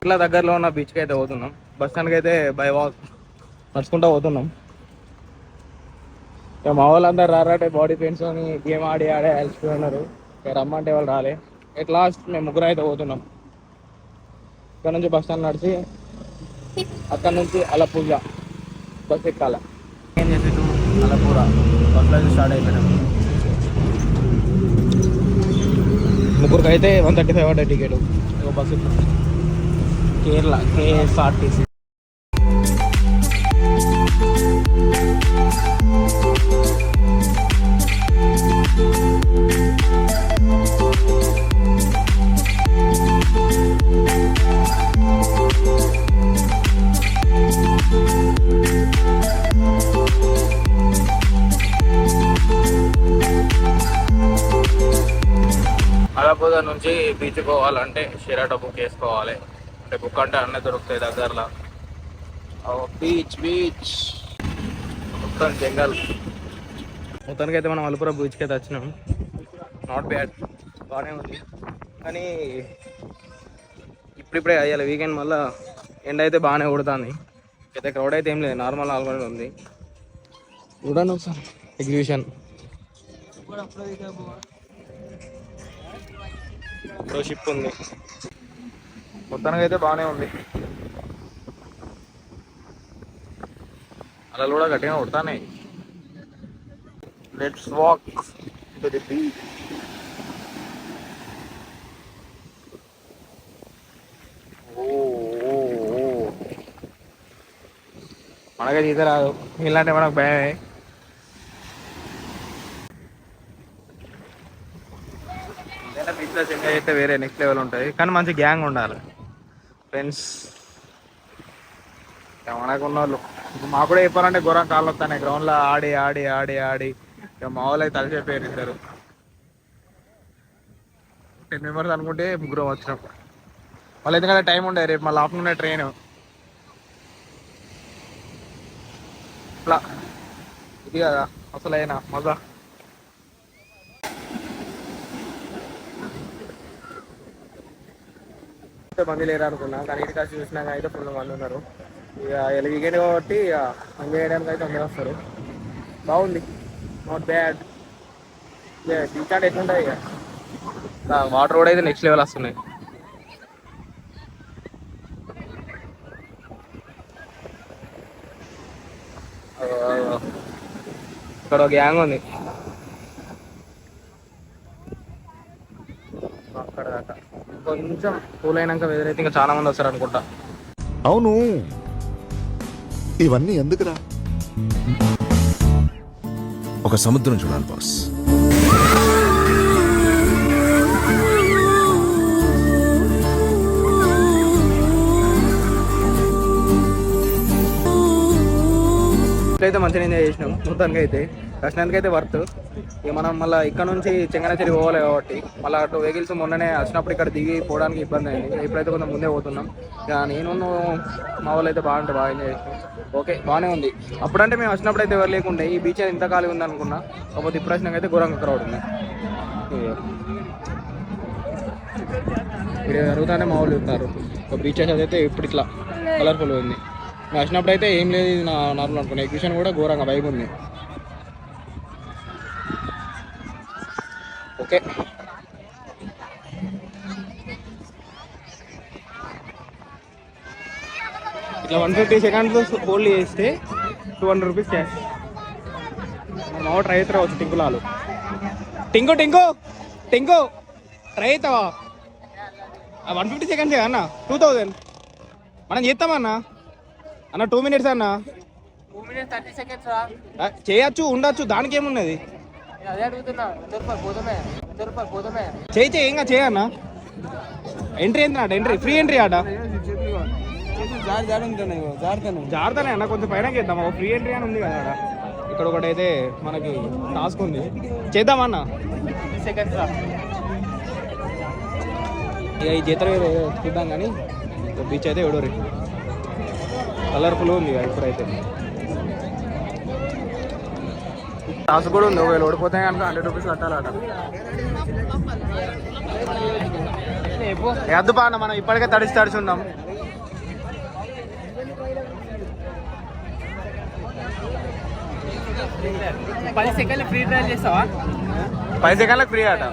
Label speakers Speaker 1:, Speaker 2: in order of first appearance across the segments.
Speaker 1: ఇట్లా దగ్గరలో ఉన్న బీచ్కి అయితే పోతున్నాం. బస్ స్టాండ్కి అయితే బై వాక్ నడుచుకుంటూ పోతున్నాం. ఇక మా వాళ్ళందరూ రారాటే బాడీ పెయిన్స్ అని గేమ్ ఆడి అలసిపోయి ఇక రమ్మంటే వాళ్ళు రాలే. ఎట్ లాస్ట్ మేము ముగ్గురు అయితే పోతున్నాం. ఇక్కడ నుంచి బస్ స్టాండ్ నడిచి అక్కడ నుంచి అలపూజ బస్ ఎక్కాల. ఏం చేసి అలపూర బస్లో స్టార్ట్ అయిపోయినాం. ముగ్గురికి అయితే 135 పడ్డాయి ticket. Bus Kerala KSRTC. Alappuzha నుంచి బీచ్ పోవాలంటే షిరాటో బుక్ చేసుకోవాలి. అంటే బుక్ అంటే అన్నీ దొరుకుతాయి దగ్గరలో. బీచ్ మొత్తం జంగల్. మొత్తానికి అయితే మనం అలపుర బీచ్కి అయితే వచ్చినాం. నాట్ బ్యాడ్, బాగానే ఉంది. కానీ ఇప్పుడిప్పుడే అయ్యాలి వీకెండ్, మళ్ళీ ఎండ అయితే బాగానే కొడుతుంది. అయితే క్రౌడ్ అయితే ఏం లేదు, నార్మల్ ఉంది. చూడండి ఒకసారి ఎగ్జిబిషన్. షిప్ ఉంది. మొత్తానికి అయితే బాగానే ఉంది. అలా కూడా గట్టిగా కొడతానే. Let's walk to the beach. మనకైతే ఈత రాదు, ఇలాంటి మనకు భయమే. బీచ్లో ఎంజాయ్ అయితే వేరే నెక్స్ట్ లెవెల్ ఉంటుంది. కానీ మంచి గ్యాంగ్ ఉండాలి ఫ్రెండ్స్. మనకున్న వాళ్ళు మాకు కూడా చెప్పాలంటే ఘోరం కాళ్ళు వస్తాయి గ్రౌండ్లో ఆడి ఆడి ఆడి ఆడి. ఇక మా వాళ్ళు అయితే అలసిపోయారు. ఇద్దరు 10 మెంబర్స్ అనుకుంటే ముగ్గురు వచ్చినాం. వాళ్ళు ఎందుకంటే టైం ఉండే, రేపు మళ్ళీ ఆఫ్టర్నూన్ ట్రైన్. ఇట్లా ఇది కదా అసలైన మజా. మంది లేరు అనుకున్నా, కానీ ఇటు కాసి చూసినాక అయితే ఫుల్ మంది ఉన్నారు. ఇక వీకెండ్ కాబట్టి ఇక ఎంజాయ్ చేయడానికి అయితే అందరూ వస్తారు. బాగుంది, నాట్ బ్యాడ్. బీచ్ అంటే ఎట్లుంటుంది ఇక వాటర్ కూడా అయితే నెక్స్ట్ లెవెల్ వస్తున్నాయి. ఇక్కడ ఒక గ్యాంగ్ ఉంది అక్కడ దాకా. కొంచెం కూల్ అయినాక వెదర్ అయితే ఇంకా చాలా మంది వస్తారు అనుకుంటా.
Speaker 2: అవును, ఇవన్నీ ఎందుకురా? ఒక సముద్రం చూడాలి బాస్.
Speaker 1: అయితే మంచిగా ఎంజాయ్ చేసినాం. మొత్తానికి అయితే దర్శనానికి అయితే వర్త్. ఇక మనం మళ్ళీ ఇక్కడ నుంచి చెంగనచెరి పోవాలి కాబట్టి మళ్ళీ అటు వెహికల్స్ మొన్ననే వచ్చినప్పుడు ఇక్కడ దిగి పోవడానికి ఇబ్బంది అయింది. ఇప్పుడైతే కొంచెం ముందే పోతున్నాం. ఇక నేను మా వాళ్ళు అయితే బాగా ఎంజాయ్ చేసినాం. ఓకే, బాగానే ఉంది. అప్పుడంటే మేము వచ్చినప్పుడు అయితే ఎవరు లేకుండే, ఈ బీచ్ ఇంత ఖాళీ ఉంది అనుకున్నా. కాకపోతే ఇప్పుడు వచ్చినాక అయితే ఘోరంగా క్రౌడ్ ఉంది. ఇక్కడ జరుగుతానే మా వాళ్ళు చెప్తారు. బీచెస్ అయితే ఇప్పుడు ఇట్లా కలర్ఫుల్ ఉంది. మేము వచ్చినప్పుడు అయితే ఏం లేదు, ఇది నార్మల్ అనుకున్నాను. ఎగ్జిబిషన్ కూడా ఘోరంగా వైబ్ ఉంది. ఓకే, ఇట్లా 150 సెకండ్స్ హోల్డ్ చేస్తే 200 రూపీస్ క్యాష్. మా ట్రై అవుతారా వచ్చు టింకులాలు. టింకు టింకు టింకు ట్రై అవుతావా? 150 సెకండ్స్ అన్న, 2000 మనం చేస్తామన్నా. అన్న 2 minutes అన్న.
Speaker 3: 2 minutes 30 seconds
Speaker 1: చేయొచ్చు, ఉండొచ్చు, దానికి ఏమున్నది. చేయి ఇంకా చేయన్నా. ఎంట్రీ ఎంత ఎంట్రీ? ఫ్రీ ఎంట్రీ ఆట. జారుతానే అన్న, కొంచెం పైన చేద్దాం. ఫ్రీ ఎంట్రీ అని ఉంది కదా ఆడ. ఇక్కడ ఒకటి అయితే మనకి టాస్క్ ఉంది, చేద్దామన్నా. ఇక ఈ చేతలు చూద్దాం కానీ బీచ్ అయితే ఎవడోరి కలర్ఫుల్ ఉంది ఇప్పుడైతే. టాస్క్ కూడా ఉంది, ఒకవేళ ఓడిపోతే కనుక 100 రూపీస్ కట్టాలట. వద్దు పా అన్న, మనం ఇప్పటికే తడిచి ఉన్నాం.
Speaker 3: 10 సెకండ్లు ఫ్రీ ట్రయల్ చేస్తావా?
Speaker 1: 10 సెకండ్లకు ఫ్రీ ఆట.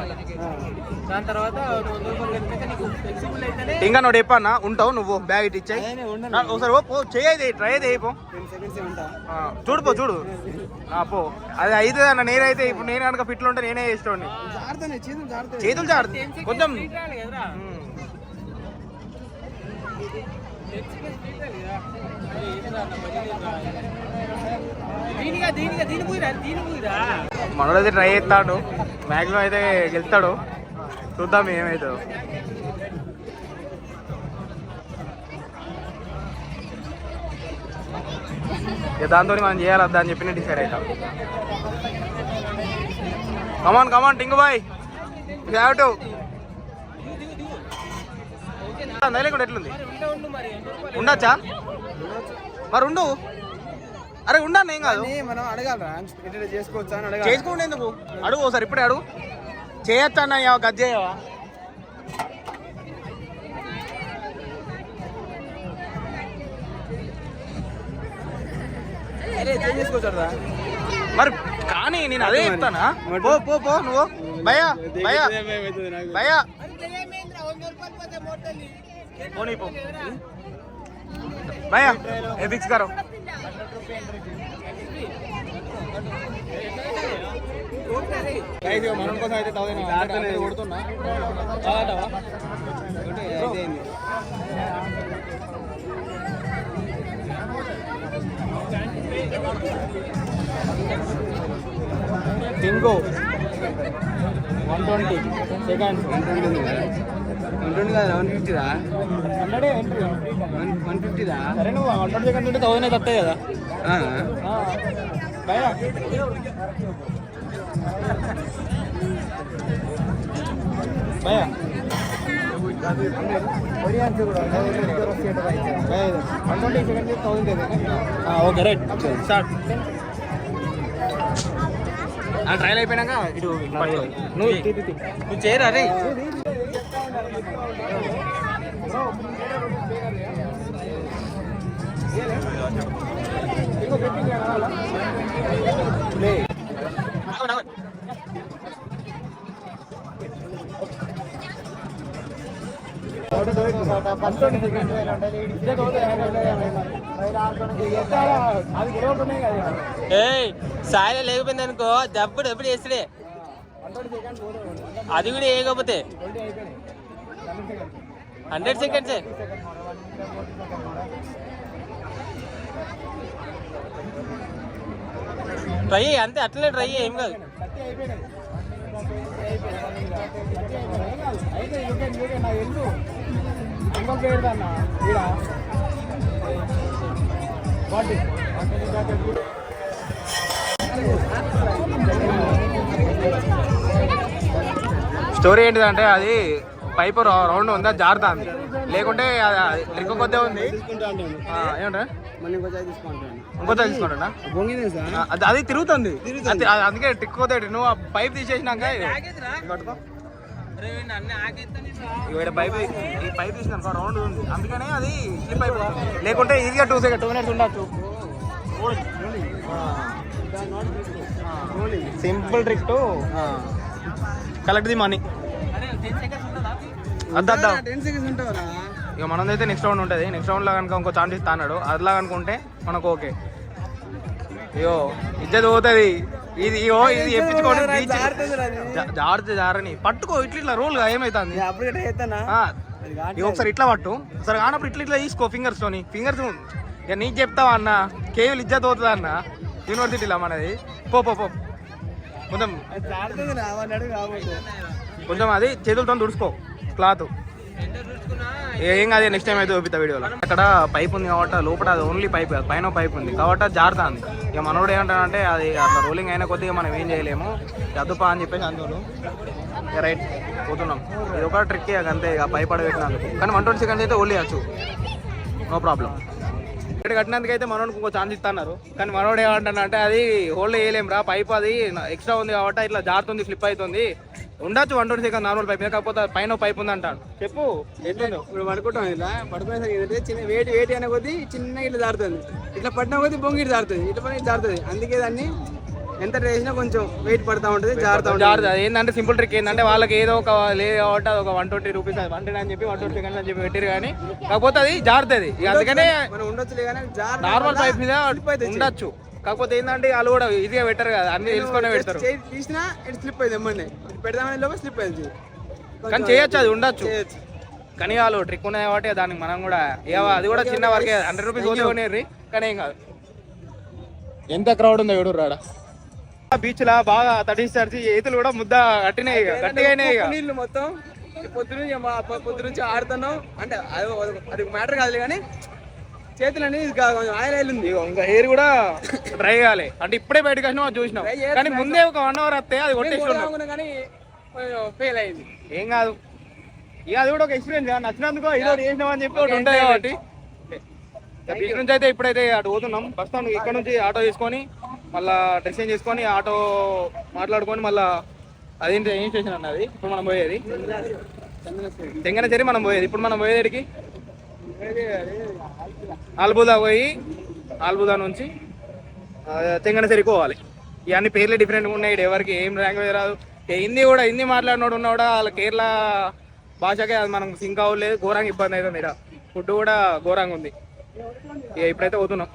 Speaker 3: దాని తర్వాత 100 రూపాయలు కట్టినాక నీకు ఫ్లెక్సిబుల్ అయితేనే
Speaker 1: ఇంకా నువ్వు చెప్పన్నా ఉంటావు నువ్వు బ్యాగ్ ఇటు ఇచ్చాయి ఒకసారి పో చేయి ట్రై అయితే పో చూడు పో చూడు పో అది అయితే అన్న నేనైతే ఇప్పుడు నేను కనుక ఫిట్లు ఉంటే నేనే చేసేవాడిని. చేతులు జారుతాయి కొంచెం. మనోడైతే ట్రై చేస్తాడు, మ్యాక్సిమం అయితే గెలుస్తాడు. చూద్దాం ఏమవుతుందో. దాంతో మనం చేయాలద్దా అని చెప్పి నేను డిసైడ్ అవుతాం. కమాన్ కమాన్ టింగు బాయ్ హ్యావ్ టు లేకుండా ఎట్లుంది ఉండొచ్చా మరి ఉండు. అరే ఉండను ఏం కాదు
Speaker 4: మనం అడగాలరా చేసుకోవచ్చా అని అడగాలి.
Speaker 1: చేసుకోండి ఎందుకు అడుగు ఒకసారి ఇప్పుడే అడుగు. చేయొచ్చా అన్న గజ్ చేయవా?
Speaker 4: చేసుకోవచ్చా
Speaker 1: మరి కానీ నేను అదే చెప్తానా. పో పో పో నువ్వు భయ్యా భయ్యా భయ్యా పోనీ పో భయ్యా ఏ ఫిక్స్ కరో. మనం కోసం అయితే కొడుతున్నా టింగో 120 సెకండ్స్
Speaker 4: 120 కదా 150 దా 150 దా.
Speaker 1: సరే నువ్వు 120 సెకండ్స్ ఉంటే 1000 తప్పాయి కదా. భయ్యా భయ్యా 120 seconds 1000. Okay right start. Trial అయిపోయినాక ఇటు నువ్వు చేయరా రే.
Speaker 3: సాయిలో లేకపోయింది అనుకో దప్పుడు ఎప్పుడు వేస్తుడే. అది కూడా వేయకపోతే 100 సెకండ్స్ ట్రై అంతే అట్లనే ట్రై ఏం కాదు.
Speaker 1: స్టోరీ ఏంటిదంటే అది పైపు రౌండ్ ఉందా జారుతుంది, లేకుంటే లింక కొద్దే ఉంది. ఏమంటా ఇంకొద్దా తీసుకుంటా అది తిరుగుతుంది. అందుకే టిక్ కొద్ది నువ్వు ఆ పైప్ తీసేసినాక పట్టుకో. పైప్ ఈ పైప్ తీసినాక రౌండ్ ఉంది, అందుకనే అది స్లిప్ అయిపోతుంది. లేకుంటే ఈజీగా 2 మినిట్స్ ఉండొచ్చు. Simple trick to collect the money. అద్దా ఇక మనదైతే నెక్స్ట్ రౌండ్ ఉంటుంది. నెక్స్ట్ రౌండ్లో కనుక ఇంకో ఛాన్స్ ఇస్తా అన్నాడు. అదిలా అనుకుంటే మనకు ఓకే. అయ్యో ఇజ్జత్ పోతుంది. ఇది ఇది ఎప్పించుకోండి జారని పట్టుకో. ఇట్లా రోల్గా ఏమవుతుంది ఒకసారి ఇట్లా పట్టు. ఒకసారి కానప్పుడు ఇట్లా తీసుకో ఫింగర్స్ తోని. ఫింగర్స్ ఇక నీకు చెప్తావా అన్న, కేవలం ఇజ్జత్ అవుతుంది అన్న యూనివర్సిటీలో మనది. పో పో పో కొంచెం అది చేతులతో తుడుచుకో క్లాత్. ఏం కాదు నెక్స్ట్ టైం అయితే చూపిస్తా వీడియోలో. అక్కడ పైప్ ఉంది కాబట్టి లోపల అది ఓన్లీ పైప్ కాదు, పైన పైప్ ఉంది కాబట్టి అది జారుతుంది. ఇక మనోడు ఏమంటాడంటే అది అట్లా రోలింగ్ అయినా కొద్దిగా మనం ఏం చేయలేము చదువుపా అని చెప్పేసి అందులో రైట్ పోతున్నాం. ఇది ఒక ట్రిక్ అంతే ఇక పైప్ అడబెట్టినందుకు. కానీ 120 సెకండ్స్ అయితే ఓన్లీ వచ్చు, నో ప్రాబ్లం. ఇక్కడ కట్టినందుకు అయితే మనోడికి ఇంకో ఛాన్స్ ఇస్తున్నారు. కానీ మనోడు ఏమంటానంటే అది హోల్డ్ వేయలేము రా, పైప్ అది ఎక్స్ట్రా ఉంది కాబట్టి ఇట్లా జారుతుంది, ఫ్లిప్ అవుతుంది. ఉండొచ్చు 120 సెకండ్ నార్మల్ పైప్, కాకపోతే పైన పైప్ ఉంది అంటాడు. చెప్పు ఎట్లా
Speaker 4: ఇప్పుడు పడుకుంటాం. ఇలా పడుకునేసరికి చిన్న వేటి అయిన కొద్దీ చిన్న ఇట్లా జారుతుంది. ఇట్లా పట్టిన కొద్దీ బొంగి జారుతుంది, ఇట్లా పని జారుతుంది. అందుకే దాన్ని ఎంత వేసినా కొంచెం వెయిట్ పడతా ఉంటుంది, జారుతా ఉంటుంది.
Speaker 1: జాగ్రత్త ఏంటంటే సింపుల్ ట్రిక్ ఏంటంటే వాళ్ళకి ఏదో ఒక లేదు కాబట్టి అది ఒక 120 రూపీస్ 110 అని చెప్పి 120 సెకండ్స్ అని చెప్పి పెట్టారు కానీ కాకపోతే అది జారుతుంది ఇక అందుకనే
Speaker 4: మనం ఉండొచ్చులే కానీ
Speaker 1: నార్మల్ పైప్ మీద ఉండొచ్చు. కాకపోతే ఏంటంటే వాళ్ళు కూడా ఈజీగా పెట్టారు కదా, అన్ని తెలుసుకునే పెడతారు.
Speaker 4: తీసినా ఇటు స్లిప్ అయింది ఎమ్మండి, పెడదామని లోపల స్లిప్ అయింది.
Speaker 1: కానీ చేయొచ్చు, అది ఉండొచ్చు. కానీ వాళ్ళు ట్రిక్ ఉన్నాయి కాబట్టి దానికి మనం కూడా అది కూడా చిన్న వరకే 100 రూపీస్ పోతే కొనేర్రి కానీ ఏం కాదు. ఎంత క్రౌడ్ ఉందో ఎవడు రాడా బీచ్ లా బాగా తడిసి చేతులు కూడా ముద్ద కట్టినాయి, గట్టిగా
Speaker 4: నీళ్ళు మొత్తం పొద్దు నుంచి ఆడుతున్నాం అంటే అది మ్యాటర్ కాదు కానీ చేతులని ఆయిల్ ఆయిల్ ఉంది.
Speaker 1: ఇంకా హెయిర్ కూడా డ్రై కాలే అంటే ఇప్పుడే బయటకు వచ్చినా చూసినాం కానీ ముందే ఒక 1 అవర్ వస్తే అది కొట్టేసి
Speaker 4: కానీ ఫెయిల్ అయింది.
Speaker 1: ఏం కాదు ఇక అది కూడా ఒక ఎక్స్పీరియన్స్ నచ్చినందుకు ఏదో చేసినాం అని చెప్పి ఒకటి ఉంటాయి కాబట్టి బీచ్ నుంచి అయితే ఇప్పుడైతే అటు పోతున్నాం. బస్ స్టాండ్ ఇక్కడ నుంచి ఆటో తీసుకొని మళ్ళీ డ్రెస్ చేంజ్ చేసుకొని ఆటో మాట్లాడుకొని మళ్ళీ అదేంటి ఏం స్టేషన్ అన్నది ఇప్పుడు మనం పోయేది చెంగనచెరి మనం పోయేది. ఇప్పుడు మనం పోయేదికి ఆల్బుదా పోయి ఆల్బుదా నుంచి చెంగనచెరికి పోవాలి. ఇవన్నీ పేర్లు డిఫరెంట్గా ఉన్నాయి, ఎవరికి ఏం లాంగ్వేజ్ రాదు. హిందీ మాట్లాడినోడు ఉన్నా కూడా వాళ్ళ కేరళ భాషకే అది మనం సింక్ అవ్వలేదు. ఘోరంగా ఇబ్బంది అవుతుంది. ఇక్కడ ఫుడ్ కూడా ఘోరంగా ఉంది. ఇక ఇప్పుడైతే పోతున్నాం.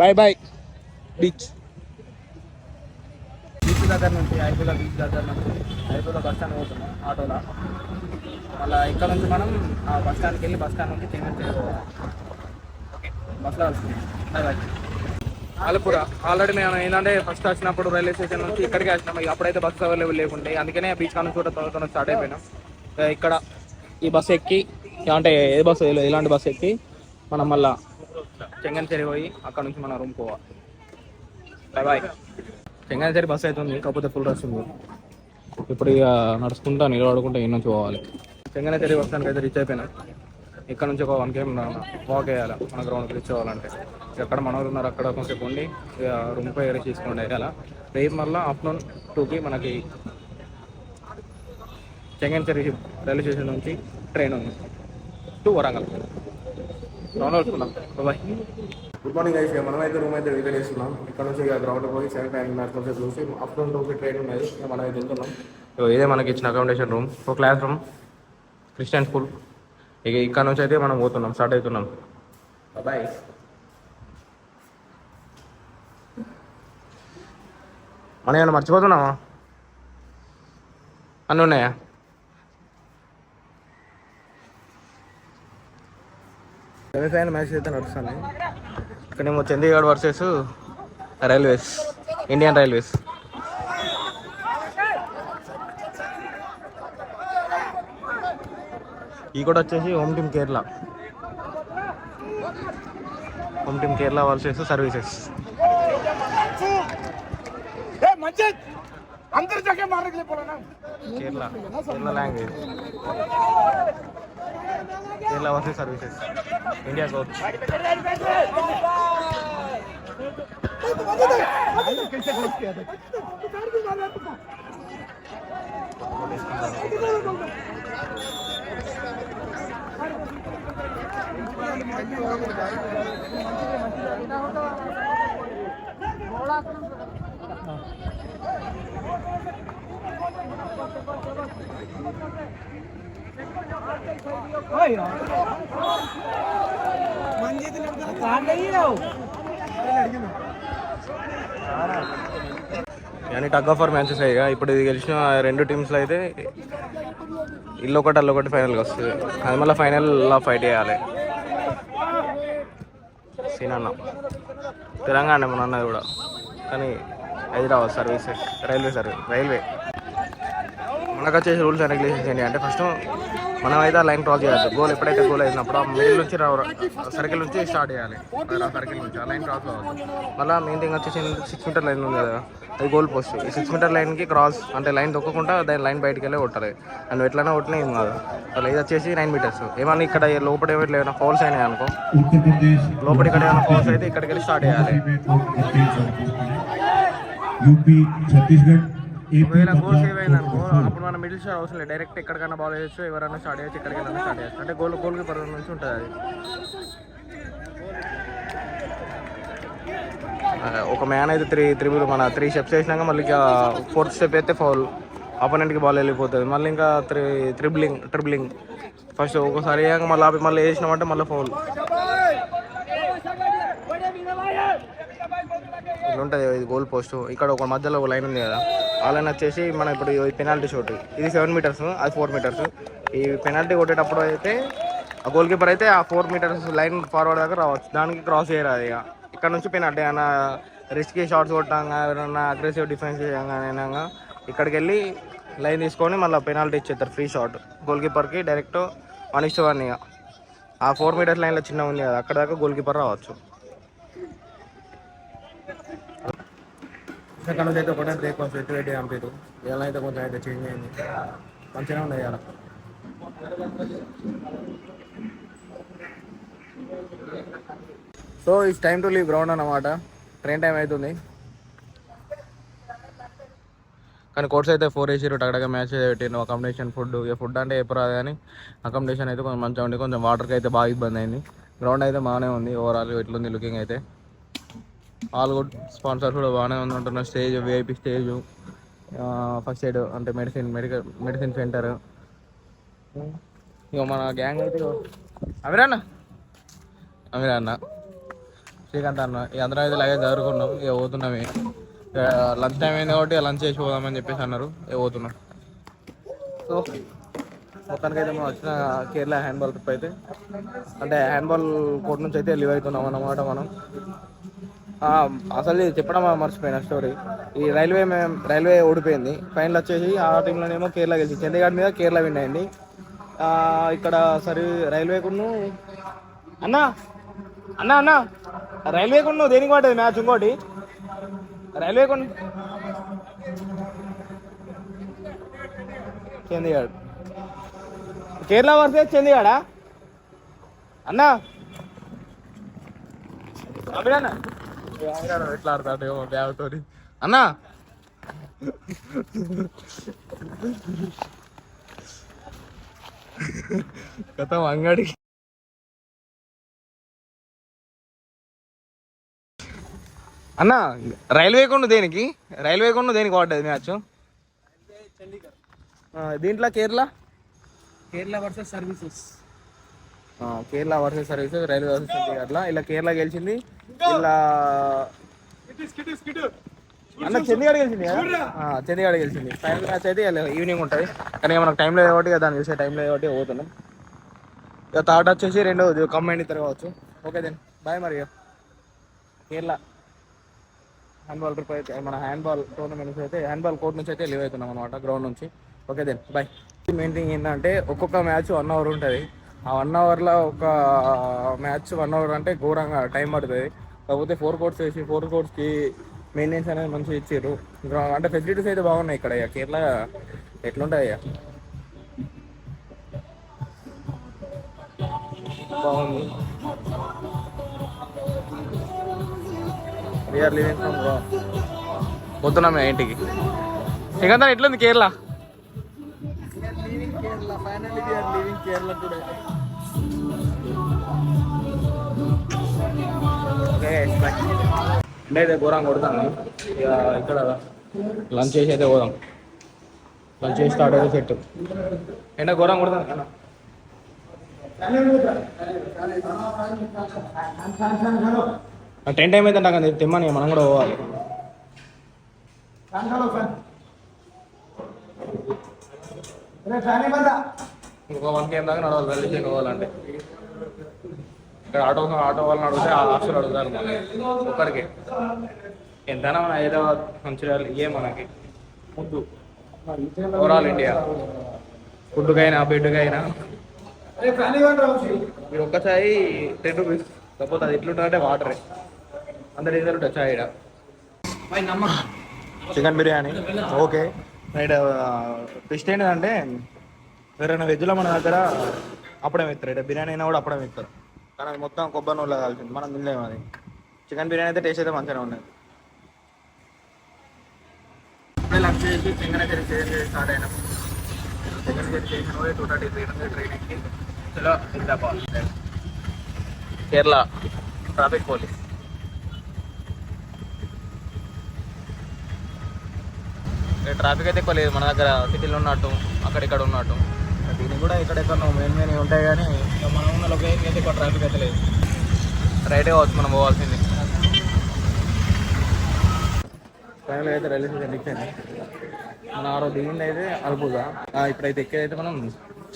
Speaker 1: బాయ్ బాయ్ బీచ్ దగ్గర నుంచి ఐదుల బీచ్ దగ్గర నుంచి ఐదుల బస్ స్టాండ్ పోతున్నాం ఆటోలో. మళ్ళీ ఇక్కడ నుంచి మనం ఆ బస్ స్టాండ్కి వెళ్ళి బస్ స్టాండ్ నుంచి చెంగనచెరి పోవాలి. ఓకే బస్లో వస్తుంది. Bye bye. ఆలపుర ఆల్రెడీ మేము ఏంటంటే ఫస్ట్ వచ్చినప్పుడు రైల్వే స్టేషన్ నుంచి ఇక్కడికి వచ్చినాం. అప్పుడైతే బస్సు అవైలబుల్ లేకుంటే అందుకనే బీచ్ కాడ నుంచి కూడా త్వరగా స్టార్ట్ అయిపోయినాం. ఇక్కడ ఈ బస్సు ఎక్కి అంటే ఏ బస్సు ఇలాంటి బస్సు ఎక్కి మనం మళ్ళీ చెంగనచెరి పోయి అక్కడ నుంచి మన రూమ్ పోవాలి. Bye bye. చెంగనచెరి బస్సు అవుతుంది కాకపోతే ఫుల్ రష్ ఉంది. ఇప్పుడు ఇక నడుచుకుంటా నిలబడుకుంటా ఈ నుంచి పోవాలి. చెంగనచెరి బస్ స్టాండ్కి అయితే రీచ్ అయిపోయినాం. ఇక్కడ నుంచి ఒక 1 km వాక్ వేయాలి మన గ్రౌండ్కి రీచ్ అవ్వాలంటే. ఎక్కడ మనోళ్ళు ఉన్నారు అక్కడ కొంచెంసేపు ఉండి ఇక రూమ్ పై రెస్ట్ తీసుకోండి. అలా రేపు మళ్ళీ ఆఫ్టర్నూన్ 2కి మనకి చెంగనచెరి రైల్వే స్టేషన్ నుంచి ట్రైన్ ఉంది టు వరంగల్. రౌండ్ అవుతున్నాం. బాయ్. Good morning guys. మనమైతే రూమ్ అయితే రిపేర్ చేస్తున్నాం. ఇక్కడ నుంచి ఇక గ్రౌండ్ పోయి 7-9 చూసి ఆఫ్టర్నూన్ 2కి ట్రైన్ ఉన్నది. మనం అయితే వెళ్తున్నాం. ఇదే మనకి ఇచ్చిన అకామిడేషన్ రూమ్, ఒక క్లాస్ రూమ్, క్రిస్టియన్ స్కూల్. ఇక ఇక్కడ నుంచి అయితే మనం పోతున్నాం, స్టార్ట్ అవుతున్నాం. బాయ్. మనం ఏమైనా మర్చిపోతున్నామా? అన్నీ ఉన్నాయా? సెమీఫైనల్ మ్యాచ్ అయితే నడుస్తుంది. ఇక్కడేమో Chandigarh versus railways, Indian railways. ఈ కూడా వచ్చేసి home team Kerala versus services. Kerala language Kerala versus services. India coach. కానీ టగ్ ఆఫ్ వార్ మ్యాచెస్ అయ్యా. ఇప్పుడు ఇది గెలిచిన 2 టీమ్స్లో అయితే ఇల్లు ఒకటి అల్లొకటి ఫైనల్కి వస్తుంది. అది మళ్ళీ ఫైనల్లో ఫైట్ చేయాలి. సీనన్న తెలంగాణ మన అన్నది కూడా, కానీ హైదరాబాద్ సర్వీసెస్ రైల్వే. మనకు వచ్చేసి రూల్స్ అండ్ రెగ్యులేషన్స్ ఏంటి అంటే ఫస్ట్ మనం అయితే ఆ లైన్ క్రాస్ చేయాలి. గోల్ ఎప్పుడైతే గోల్ అయినప్పుడు ఆ మిడిల్ నుంచి సర్కిల్ నుంచి స్టార్ట్ చేయాలి. ఆ సర్కిల్ నుంచి ఆ లైన్ క్రాస్ కావాలి. మళ్ళీ మెయిన్ థింగ్ వచ్చేసి 6 మీటర్ లైన్ ఉంది కదా, అది గోల్ పోస్ట్. ఈ 6 మీటర్ లైన్కి క్రాస్ అంటే లైన్ తొక్కకుండా దాని లైన్ బయటికి వెళ్ళి కొట్టాలి. అండ్ ఎట్లైనా కొట్టినా ఏం కాదు. అలా ఇది వచ్చేసి 9 మీటర్స్. ఏమన్నా ఇక్కడ లోపల ఏమైనా ఫౌల్స్ అయినాయి అనుకో, లోపల ఇక్కడ ఏమైనా ఫౌల్స్ అయితే ఇక్కడికి వెళ్ళి స్టార్ట్ చేయాలి. ఒకవేళ గోల్ సేవ్ అయింది అనుకో అప్పుడు మనం మిడిల్ షాట్ అవసరం లేదు, డైరెక్ట్ ఎక్కడికైనా బాల్ వేయచ్చు, ఎవరైనా స్టార్ట్ చేయొచ్చు, ఎక్కడికైనా స్టార్ట్ చేయొచ్చు. అంటే గోల్ కీపర్ నుంచి ఉంటుంది అది. ఒక మ్యాన్ అయితే త్రీ స్టెప్స్ వేసినాక మళ్ళీ ఇంకా ఫోర్త్ స్టెప్ అయితే ఫౌల్, ఆపోనెంట్కి బాల్ వెళ్ళిపోతుంది. మళ్ళీ ఇంకా ట్రిబ్లింగ్ ఫస్ట్ ఒకసారి వేయక మళ్ళీ ఆపి మళ్ళీ వేసినామంటే మళ్ళీ ఫౌల్. ఇట్లా ఉంటుంది ఇది గోల్ పోస్ట్. ఇక్కడ ఒక మధ్యలో ఒక లైన్ ఉంది కదా, ఆ లైన్ వచ్చేసి మనం ఇప్పుడు పెనాల్టీ షూట్, ఇది 7 మీటర్స్, అది 4 మీటర్స్. ఈ పెనాల్టీ కొట్టేటప్పుడు అయితే ఆ గోల్ కీపర్ అయితే ఆ 4 మీటర్స్ లైన్ ఫార్వర్డ్ దాకా రావచ్చు, దానికి క్రాస్ చేయరాదు. ఇక ఇక్కడ నుంచి పెనాల్టీ ఏమైనా రిస్కీ షాట్స్ కొట్టాగా, ఏమైనా అగ్రెసివ్ డిఫెన్స్ చేయగా ఇక్కడికి వెళ్ళి లైన్ తీసుకొని మళ్ళీ పెనాల్టీ ఇచ్చేస్తారు, ఫ్రీ షాట్ గోల్ కీపర్కి డైరెక్ట్ 1:1. ఇక ఆ 4 మీటర్స్ లైన్లో చిన్న ఉంది కదా, అక్కడ దాకా గోల్ కీపర్ రావచ్చు. ఇక్కడ నుంచి అయితే ఒకటే బ్రేక్ఫాస్ట్ ఎటు పంపారు. ఇలా అయితే కొంచెం అయితే చేంజ్ అయింది, మంచిగా ఉన్నాయి ఇలా. So it's time to leave ground అన్నమాట. ట్రైన్ టైం అవుతుంది. కానీ కోర్స్ అయితే 4 వేసారు, టగడగా మ్యాచ్ అయితే పెట్టిండు. అకామిడేషన్ ఫుడ్ అంటే ఎప్పుడు రాదు, కానీ అకామిడేషన్ అయితే కొంచెం మంచిగా ఉంది. కొంచెం వాటర్కి అయితే బాగా ఇబ్బంది అయింది. గ్రౌండ్ అయితే బాగానే ఉంది, ఓవరాల్ ఎట్లుంది లుకింగ్ అయితే. ఆల్ గుడ్, స్పాన్సర్స్ కూడా బాగానే ఉంది అంటున్నారు. Stage VIP stage, first aid అంటే మెడిసిన్ సెంటర్. ఇక మన గ్యాంగ్ అయితే అమిరాన్న శ్రీకాంత్ అన్న ఇక అందరం అయితే లగేజ్ చదువుకున్నాం. ఇక పోతున్నాం. లంచ్ టైం అయింది కాబట్టి లంచ్ చేసి పోదామని చెప్పేసి అన్నారు. ఇక పోతున్నాం. సో మొత్తానికి అయితే మనం వచ్చిన కేరళ హ్యాండ్బాల్ ట్రిప్ అయితే, అంటే హ్యాండ్బాల్ కోర్ట్ నుంచి అయితే లీవ్ అవుతున్నాం అన్నమాట మనం. అసలు చెప్పడం మర్చిపోయిన స్టోరీ. ఈ రైల్వే ఓడిపోయింది. ఫైనల్ వచ్చేసి ఆ టీంలోనేమో కేరళ గెలిచింది. చండీగఢ్ మీద కేరళ విన్ అయింది. ఇక్కడ సరే రైల్వేకును అన్న రైల్వేకును దేనికి పడ్డది మ్యాచ్? ఇంకోటి రైల్వేకును చండీగఢ్, కేరళ వర్సెస్ చండీగఢా అన్నా? ఎట్లా ఆడతాడు బ్యాగ్తో అన్నా? కథం అంగడి అన్నా. రైల్వేకును దేనికి పడ్డది మ్యాచ్? దీంట్లో Kerala versus services, railway versus Chandigarh. ఇలా కేరళ గెలిచింది. ఇలా అన్న చండీగఢ్ గెలిచింది కదా, చండీగఢ్ గెలిచింది. ఫైనల్ మ్యాచ్ అయితే ఈవినింగ్ ఉంటుంది. కానీ మనకు టైం లేదు కాబట్టి దాన్ని చూసే టైం లేదు కాబట్టి పోతున్నాం. ఇక థర్డ్ వచ్చేసి 2 కంబైండ్ ఇద్దరు కావచ్చు. Okay then bye. మరి కేరళ హ్యాండ్బాల్ ట్రిప్ అయితే, మన హ్యాండ్బాల్ టోర్నమెంట్ అయితే హ్యాండ్బాల్ కోర్ట్ నుంచి అయితే లీవ్ అవుతున్నాం అనమాట, గ్రౌండ్ నుంచి. Okay then bye. Main thing ఏంటంటే ఒక్కొక్క మ్యాచ్ 1 అవర్ ఉంటుంది. ఆ 1 అవర్లో ఒక మ్యాచ్ 1 అవర్ అంటే ఘోరంగా టైం పడుతుంది. కాకపోతే 4 కోర్ట్స్ వేసి 4 కోర్ట్స్కి మెయింటెనెన్స్ అనేది మంచిగా ఇచ్చారు. అంటే ఫెసిలిటీస్ అయితే బాగున్నాయి ఇక్కడ. ఇక కేరళ ఎట్లుంటాయి ఇక బాగుంది. వీఆర్ లివింగ్ ఫ్రమ్ పోతున్నాం ఇంటికి. ఇంకా ఎట్లుంది కేరళ? అయితే ఘోరంగా కొడతాను. ఇక ఇక్కడ లంచ్ చేసి అయితే పోదాం. లంచ్ చేసి స్టార్ట్ అయితే సెట్. ఎండ ఘోరంగా కొడతాను కదా. టైం అయితే నాకు తెమ్మని మనం కూడా పోవాలి. ఇంకో 1 km దాకా నడవాలి రైల్వే పోవాలంటే. ఇక్కడ ఆటో వాళ్ళని అడిగితే ఆ హాస్టల్ అడుగుతారు ఒక్కడికి. ఎంతైనా మన హైదరాబాద్ మంచిర్యాల ఇవే మనకి ముద్దు. ఓవరాల్ ఇండియా ఫుడ్కైనా బెడ్కైనా మీరు ఒక్క చాయ్ 10 రూపీస్. కాకపోతే అది ఎట్లుంటుందంటే వాటరే, అంత డీజల్ ఉంటుంది చాయ్. Chicken biryani okay right. Twist ఏంటంటే ఎవరైనా వెజ్లో మన దగ్గర అప్పుడే ఇస్తారు, బిర్యానీ అయినా కూడా అప్పుడే ఇస్తారు. కానీ అది మొత్తం కొబ్బరి నూనెలో కాల్చింది, మనం తినలేము అది. చికెన్ బిర్యానీ అయితే టేస్ట్ అయితే మంచిగానే ఉన్నది. ఇప్పుడే లంచ్ చేసి చెంగనగిరి స్టార్ట్ అయినాం. చెంగనగిరి స్టేషన్ పోయి 2:33 ట్రైన్ ఎక్కి చలో Hyderabad. Kerala traffic police traffic అయితే ఎక్కువ లేదు మన దగ్గర సిటీలో ఉన్నట్టు అక్కడిక్కడ ఉన్నట్టు. దీనికి కూడా ఎక్కడెక్కడ మెయిన్ ఉంటాయి కానీ మనం ఉన్న లొకేషన్ అయితే ఎక్కువ ట్రాఫిక్ అయితే లేదు. రైటే కావచ్చు మనం పోవాల్సింది. ఫైనల్ అయితే రైల్వే స్టేషన్ ఎక్కాను. మన ఆరో దిగింది అయితే అల్పుగా. ఇప్పుడైతే ఎక్కేదైతే మనం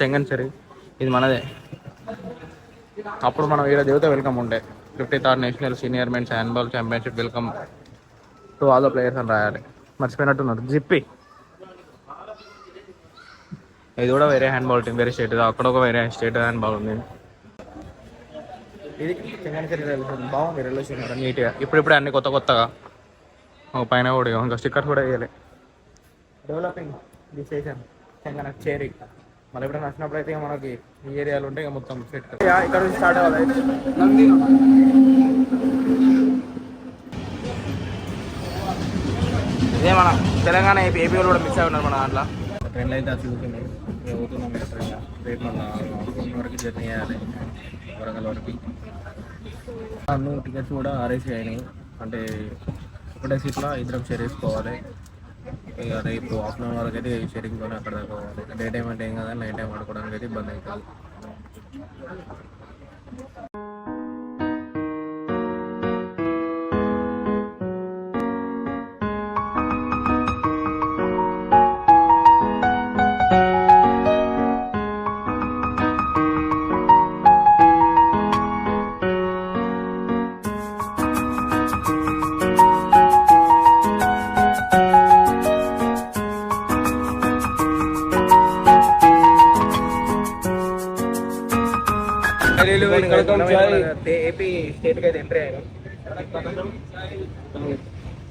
Speaker 1: చెంగన్సరి, ఇది మనదే. అప్పుడు మనం ఈడ దేవత వెల్కమ్ ఉండే 53rd national senior men's handball championship welcome to all the players అని రాయాలి. మర్చిపోయినట్టున్నారు. జిప్పి ఇది కూడా వేరే హ్యాండ్బాల్ టీం, వేరే స్టేట్. అక్కడ ఒక వేరే స్టేట్ హ్యాండ్బాల్ ఉంది. ఇది చెంగన్సరి రైల్వే స్టేషన్. బాగుంది రైల్వే స్టేషన్ నీట్గా. ఇప్పుడిప్పుడే అన్ని కొత్తగా పైన కూడా ఇంకా స్టిక్కర్స్ కూడా వేయాలి. Developing the station Changanacherry. మళ్ళీ ఎప్పుడైనా వచ్చినప్పుడు అయితే మనకి ఈ ఏరియాలో ఉంటే ఇక మొత్తం సెట్. ఇక్కడ నుంచి స్టార్ట్ అవ్వాలి. ఇదే మన తెలంగాణ ఏపీ వాళ్ళు కూడా మిక్స్ అయి ఉన్నారు మన దాంట్లో. ట్రైన్లో అయితే అసలు పోతున్నాం. రేపు మన వరకు జర్నీ చేయాలి వరంగల్ వరకు. అన్ని టికెట్స్ కూడా ఆర్ఏసీ అయినాయి. అంటే ఒకటే సీట్లో ఇద్దరం షేర్ చేసుకోవాలి. ఇక రేపు ఆఫ్టర్నూన్ వరకు అయితే షేరింగ్తోనే అక్కడ దాకా పోవాలి. డే టైం అంటే ఏం కదా, నైట్ టైం ఆడుకోవడానికి అయితే ఇబ్బంది అవుతుంది. ఏపీ స్టేట్ కి అయితే ఎంట్రీ అయ్యారు.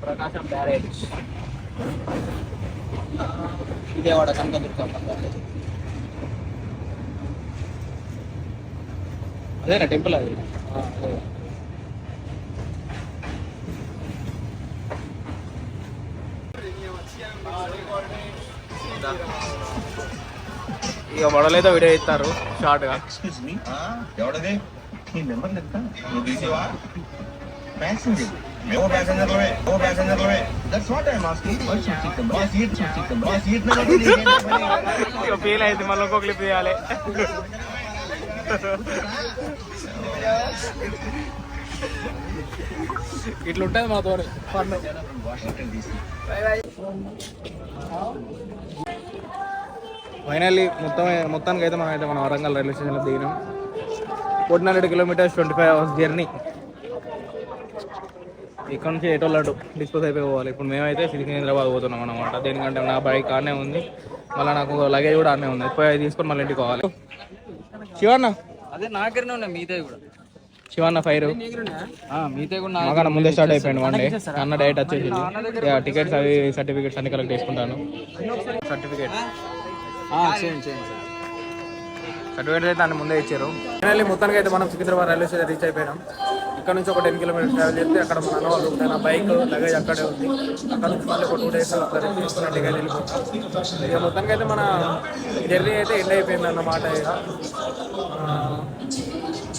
Speaker 1: ప్రకాశం బ్యారేజ్, విజయవాడ కనకదుర్గ. అదేనా టెంపుల్ అది? ఇక మొడలైతే వీడియో ఇస్తారు షార్ట్గా. ఫీల్ అయితే మళ్ళీ ఇంకో క్లిప్ తీయాలి. ఇట్లుంటుంది మాతో ఫన్. ఫైనల్లీ మొత్తానికి అయితే మనం వరంగల్ రైల్వే స్టేషన్లో దిగినాం. 1400 కిలోమీటర్స్ 25 hours జర్నీ. ఇక్కడ నుంచి ఎటోళ్ళటు డిస్పోజ్ అయిపోయి పోవాలి. ఇప్పుడు మేమైతే సికింద్రాబాద్ పోతున్నాం అన్నమాట. దేనికంటే నా బైక్ ఆడనే ఉంది, మళ్ళీ నాకు లగేజ్ కూడా ఆడనే ఉంది. పోయి తీసుకొని మళ్ళీ ఇంటికి పోవాలి. శివన్న
Speaker 3: అదే నాకనే ఉన్నాయి మిగతా కూడా.
Speaker 1: శివన్న ఫైర్
Speaker 3: మిగతా కూడా
Speaker 1: మాకన్నా ముందే స్టార్ట్ అయిపోయింది. వన్ డే అన్న డైట్ వచ్చేసి టికెట్స్ అవి సర్టిఫికేట్స్ అన్ని కలెక్ట్ చేసుకుంటాను. సర్టిఫికేట్ అయితే అన్ని ముందే ఇచ్చారు. ఫైనల్లీ మొత్తానికి అయితే మనం సికింద్రాబాద్ రైల్వే స్టేషన్ రీచ్ అయిపోయినాం. ఇక్కడ నుంచి ఒక 10 kilometers ట్రావెల్ చేస్తే అక్కడ మన అన్న వాళ్ళు ఉంటాయి. నా బైక్ లగేజ్ అక్కడే ఉంది. అక్కడ నుంచి మళ్ళీ ఒక 2 days తీసుకున్నట్టుగా వెళ్ళిపోతాం. ఇక మొత్తానికి అయితే మన జర్నీ అయితే ఎండ్ అయిపోయింది అన్నమాట. ఇక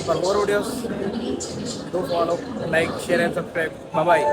Speaker 1: for more videos do follow, like, share and subscribe. Bye.